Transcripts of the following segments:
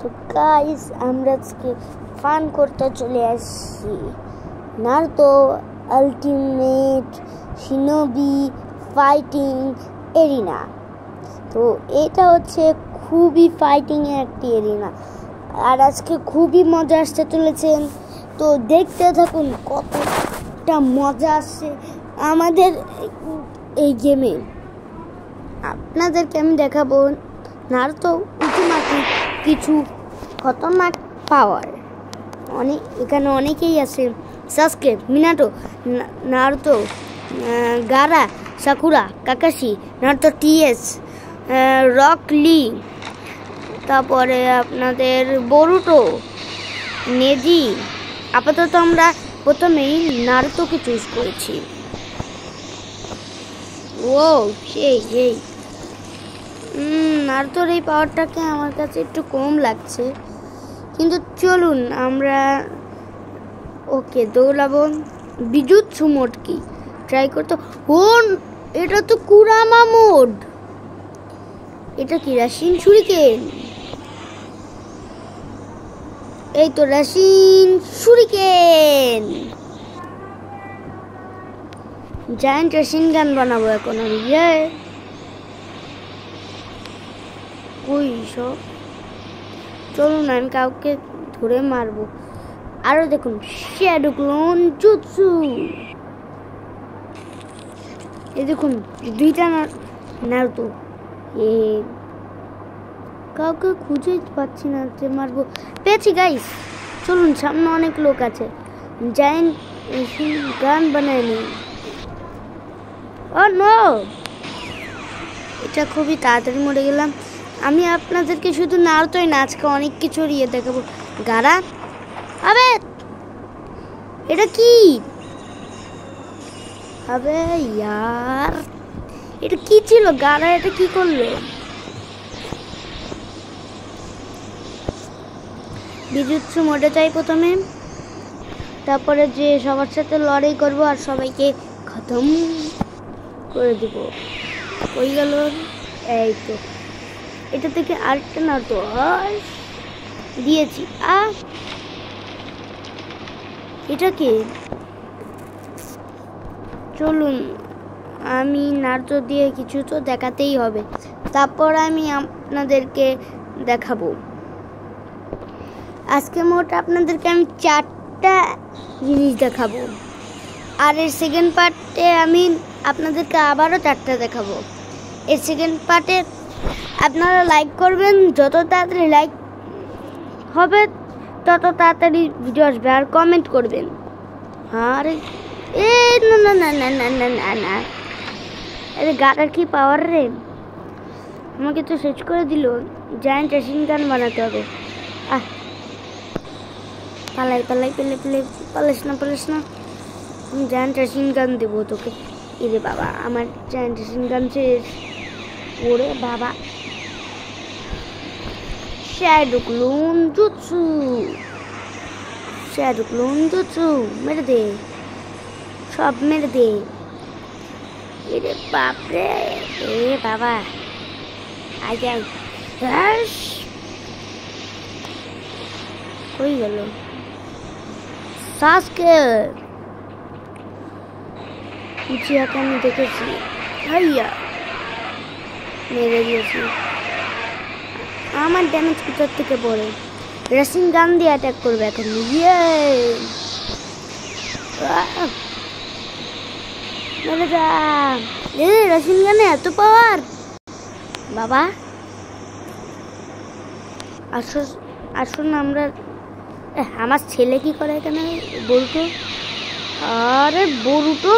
তো গাইস আমরা আজকে ফান করতে চলে আসছি Naruto ultimate shinobi fighting arena. তো এটা হচ্ছে খুবই ফাইটিং এর একটি এরিনা, আর আজকে খুবই মজা আসতে চলেছেন। তো দেখতে থাকুন কতটা মজা আসছে আমাদের এই গেমে। আপনাদেরকে আমি দেখাবো নারুতো উঁচুমাটি কিছু খতরনাক পাওয়ার। এখানে অনেকেই আছে, Sasuke, Minato, Naruto, Gaara, Sakura, Kakashi, Naruto টিএস, রক লি, তারপরে আপনাদের বরুটো, নেজি। আপাতত আমরা প্রথমেই নারুতোকে চুজ করেছি। ও সেই নারুতোর এই পাওয়ারটাকে আমার কাছে একটু কম লাগছে, কিন্তু চলুন আমরা ওকে দৌড়াবো। বিজুৎসু মোড কি ট্রাই করতে। এটা তো কুরামা মোড। এটা কি রাশিন শুরিকেন? এই তো রাশিন শুরিকেন। জায়ান্ট রাশিন গান বানাবো এখন আমি। কই সব, চলুন আমি কাউকে ধরে মারবো। আরো দেখুন শ্যাডো ক্লোন জুৎসু। এই দেখুন দুইটা নারুতো। কাউকে খুঁজে পাচ্ছি না যে মারবো। পেয়েছি গাইস, চলুন সামনে অনেক লোক আছে। জায়ান্ট গান বানায় নি। ও নো, এটা খুবই তাড়াতাড়ি মরে গেলাম। আমি আপনাদেরকে শুধু নারুতোই না, আজকে অনেক কিছু দেখাবো। গারা, আবে এটা কি? আবে ইয়ার, এটা কি ছিল? গারা এটা কি করলো? বিজুৎসু মোডে চাই প্রথমে, তারপরে যে সবার সাথে লড়াই করব আর সবাইকে খতম করে দিব। ওই গেল। এই তো এটা থেকে আরেকটা নারুতো দিয়েছি। এটা কি? চলুন আমি নারুতো দিয়ে কিছু তো দেখাতেই হবে, তারপর আমি আপনাদেরকে দেখাবো। আজকে মোট আপনাদেরকে আমি 4টা জিনিস দেখাবো, আর এর সেকেন্ড পার্টে আমি আপনাদেরকে আবারও 4টা দেখাবো। এর সেকেন্ড পার্টে আপনারা লাইক করবেন, যত তাড়াতাড়ি লাইক হবে তত তাড়াতাড়ি ভিডিও আসবে, আর কমেন্ট করবেন। আর না আরে গাটার কি পাওয়ার রে, আমাকে তো শেষ করে দিল। জায়ান্ট রেসিং গান বানাতে হবে। পালাই পালিস না। আমি জায়ান্ট রেসিং গান দেবো তোকে। এরে বাবা, আমার জায়ান্ট রেসিং গান শেষ। ওরে বাবা, শ্যাডো ক্লোন জুৎসু মেরে দে, সব মেরে দে। এরে বাপরে, এ বাবা আই কই গেল সাসকে? উচিয়াকে আমি দেখেছি, ভাইয়া মেরে দিয়েছি। আমার ড্যামেজ কোথার থেকে পড়ে? রেসিং গান দিয়ে অ্যাটাক করবে এখন। রেসিং গানে এত পাওয়ার বাবা। আসুন আমরা। আমার ছেলে কি করে এখানে? বরুটো, আরে বরুটো,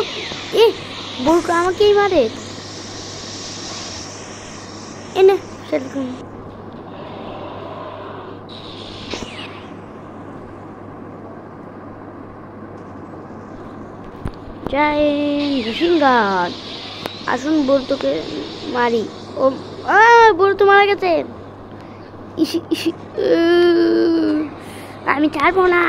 বরুটো আমাকেই মারে। এনে সেরকম আসুন বরুটোকে মারি। ও বরুটো মারা গেছে। আমি ছাড়বো না।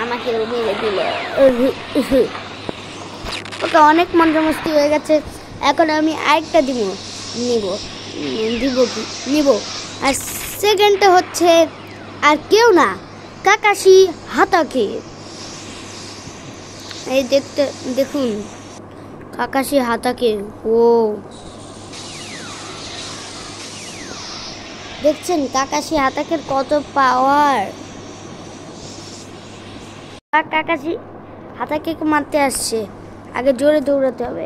আমাকে মেরে দিল। ওকে, অনেক মজা মস্তি হয়ে গেছে। এখন আমি আরেকটা নিব। আর সেকেন্ডটা হচ্ছে আর কেউ না, কাকাশি হাতাকে। এই দেখুন কাকাশি হাতাকে। ও দেখছেন কাকাশি হাতাকের কত পাওয়ার। কাকাশি হাতাকে মারতে আসছে, আগে জোরে দৌড়াতে হবে।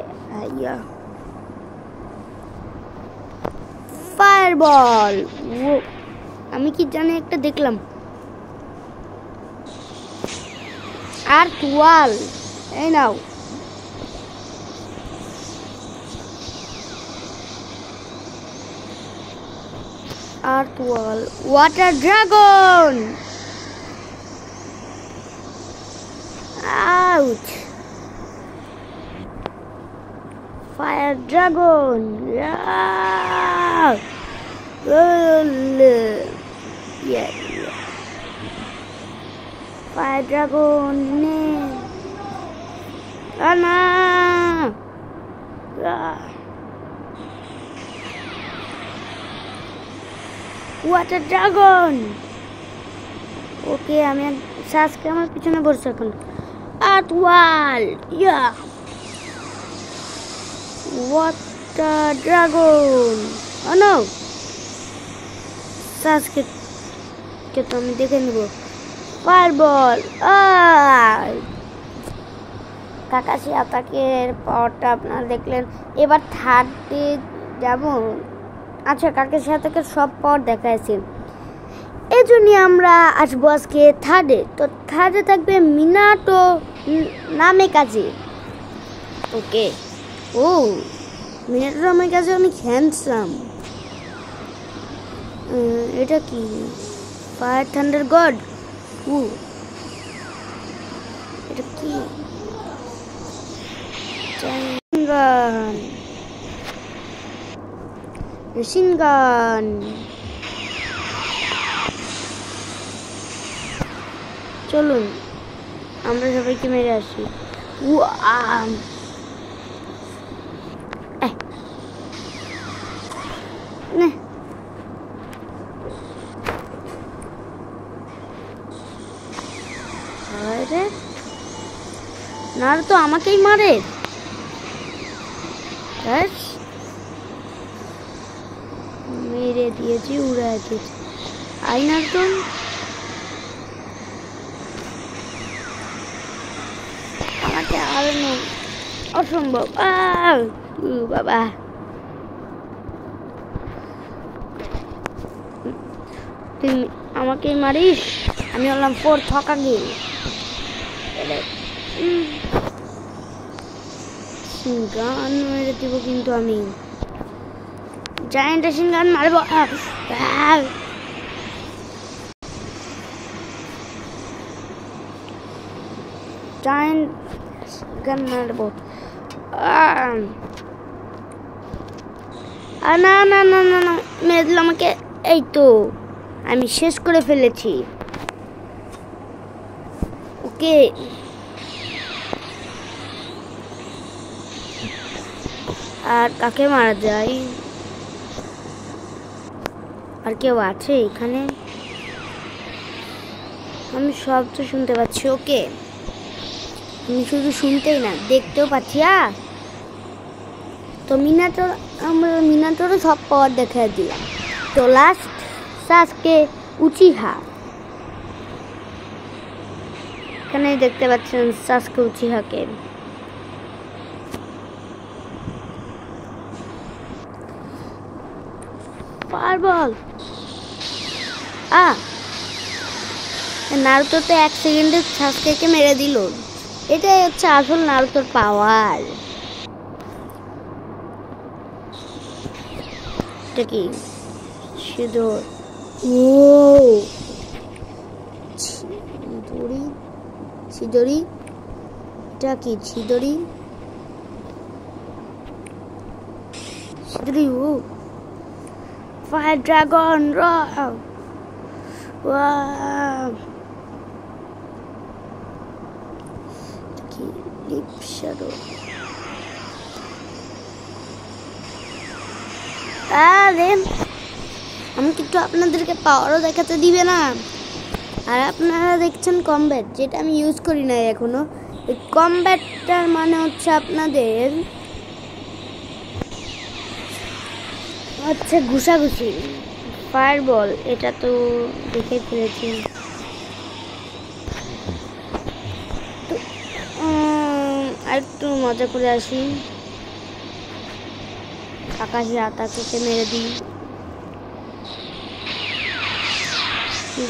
ফায়ারবল। ও আমি কি জানি একটা দেখলাম। আর ওয়াল, এই নাও। আর wall, water dragon. Out. Fire dragon. Fire dragon নে। না, ওয়াটার ড্রাগন। ওকে, আমি সাজকে আমার পিছনে বসে এখন। আর ওয়াল, ওয়াটার ড্রাগন। নো, সাজকে তো আমি দেখে নেব। ফায়ারবল। কাকাশি হাতাকের পাওয়ারটা আপনারা দেখলেন। এবার থার্ডে যাব। আচ্ছা, কাকাশি হাতাকের সব পাওয়ার দেখাইছি, এই জন্য আমরা আসবো আজকে থার্ডে। তো থার্ডে থাকবে মিনাটো নামে কাজে। ওকে। ও মিনাটো নামে কাজে অনেক হ্যান্ডসাম। এটা কি? Fire thunder god. এটা কি? Machine gun. চলুন আমরা সবাইকে মেরে আসি। নারুতো আমাকেই মারে। মেরে দিয়েছি, উড়ে দিয়েছি। আই নারুতো, আমাকে হারানো অসম্ভব। বাবা, তুই আমাকেই মারিস। আমি হলাম ফোর্থ হকাগে। গান মেরে দিব কিন্তু আমি জায়ান্ট মেশিন গান মারবো। জায়ান্ট গান মারবো। না না না না না, মেরে দিল আমাকে। এই তো আমি শেষ করে ফেলেছি। ওকে, আর কাকে মারা যায়? আর কেউ আছে এখানে? আমি সব তো শুনতে পাচ্ছি। ওকে, আমি শুধু শুনতেই না, দেখতেও পাচ্ছি। তো আমরা মিনাটোরও সব পাওয়ার দেখা দিলাম। তো লাস্ট সাসকে উচিহা। এখানে দেখতে পাচ্ছেন সাসকে উচিহাকে। ফায়ারবল। নারুতো তো 1 সেকেন্ডে সাসকেকে মেরে দিল। এটাই হচ্ছে আসল নারুতোর পাওয়ার। এটা কি? সিঁদুর। সিঁদুরি। এটা কি? সিঁদুরি। Fire dragon, roar! Wow! Deep shadow. আরে আমি কিন্তু আপনাদেরকে পাওয়ারও দেখাতে দিবে না। আর আপনারা দেখছেন কমব্যাট, যেটা আমি ইউজ করি না এখনো। এই কমব্যাটটার মানে হচ্ছে আপনাদের হচ্ছে ঘুষাঘুষি। ফায়ারবল এটা তো দেখে ফেলেছি। তো আর একটু মজা করে আসি, আকাশে আতাকে মেরে দিই।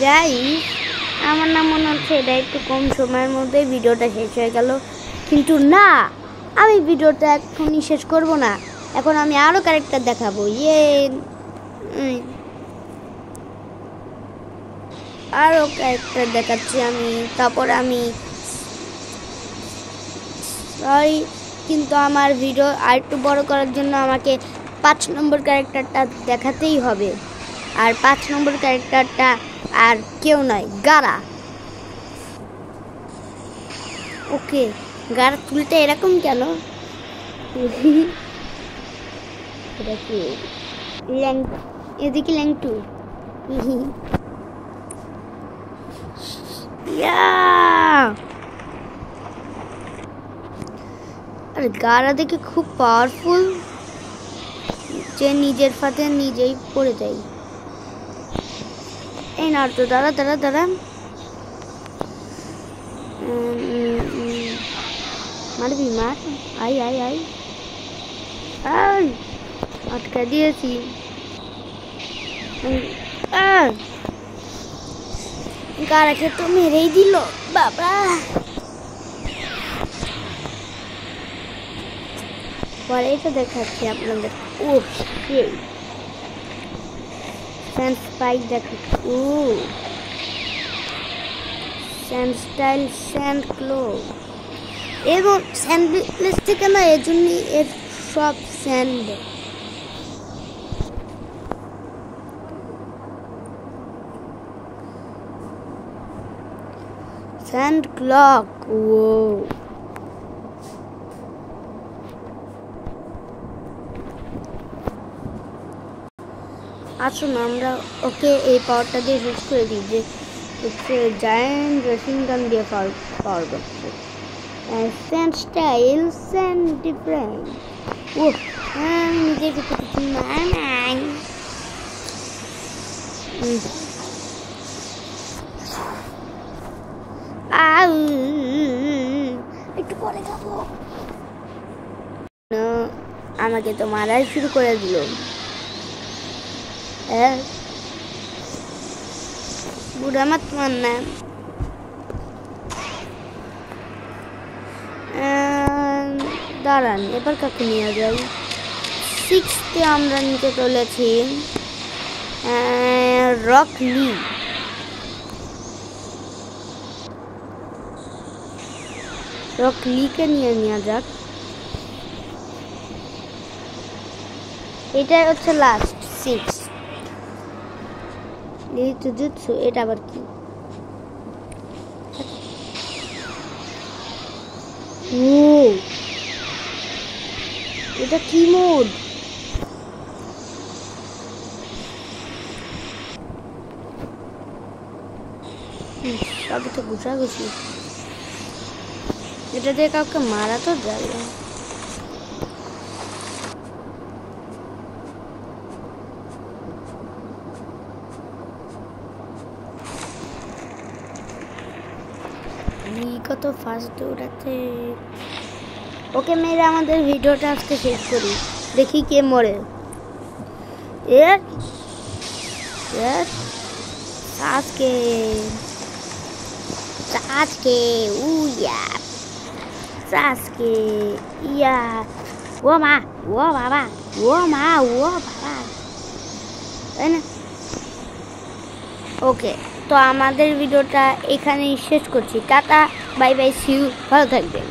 যাই, আমার না মনে হচ্ছে এটা একটু কম সময়ের মধ্যে ভিডিওটা শেষ হয়ে গেল, কিন্তু না, আমি ভিডিওটা এখনই শেষ করব না। এখন আমি আরো ক্যারেক্টার দেখাবো। আরো ক্যারেক্টার দেখাচ্ছি আমি। তারপর আমি সরি, কিন্তু আমার ভিডিও আর একটু বড় করার জন্য আমাকে 5 নম্বর ক্যারেক্টারটা দেখাতেই হবে। আর 5 নম্বর ক্যারেক্টারটা আর কেউ নয়, গারা। ওকে, গারা চুলটা এরকম কেন? এটা কি এদিকে ল্যাংটু? আর গারা দেখে খুব পাওয়ারফুল, যে নিজের ফাতে নিজেই পড়ে যায়। এই না তো, দাঁড়া দাঁড়া দাঁড়া, মারবি মার, আই আই আই আই, আটকা দিয়েছি। গারাকে তো মেরেই দিল বাবা। পরে এটা দেখাচ্ছি আপনাদের। ও স্যান্ড স্পাইক দেখাচ্ছি। ও স্যান্ড স্টাইল, স্যান্ড ক্লো, এবং স্যান্ড প্লেস থেকে না, এর জন্য এর সব স্যান্ড। Sand clock. ও আসুন আমরা ওকে এই পাওয়ারটা দিয়ে শেষ করে দিই, যে হচ্ছে জায়ান্ট রেসিং গান দিয়ে পাওয়ার করছে। Sand style, sand different. ও আমি নিজে কিছু নাই। একটু পরে খাবো। আমাকে তো মারাই শুরু করে দিল। বুড়া মাত মারনা। দাঁড়ান, এবার কাকে নিয়ে যাই? 6তে আমরা নিতে চলেছি রক লি। রক লিকে নিয়ে নেওয়া যাক। এটাই হচ্ছে লাস্ট 6 জুজুৎসু। এটা আবার কি? ও এটা কি মোড? সবই তো ঘুষাঘুষি। এটা দিয়ে কাউকে মারা তো যায় না। কত ফাস্ট দৌড়াতে। ওকে মেরে আমাদের ভিডিওটা আজকে শেষ করি। দেখি কে মরে। সাসকে উয়া, সাসকে ইয়া। ও মা, ও বাবা, ও মা, ও বাবা, তাই না? ওকে, তো আমাদের ভিডিওটা এখানেই শেষ করছি। Tata, bye bye, see you, ভালো থাকবেন।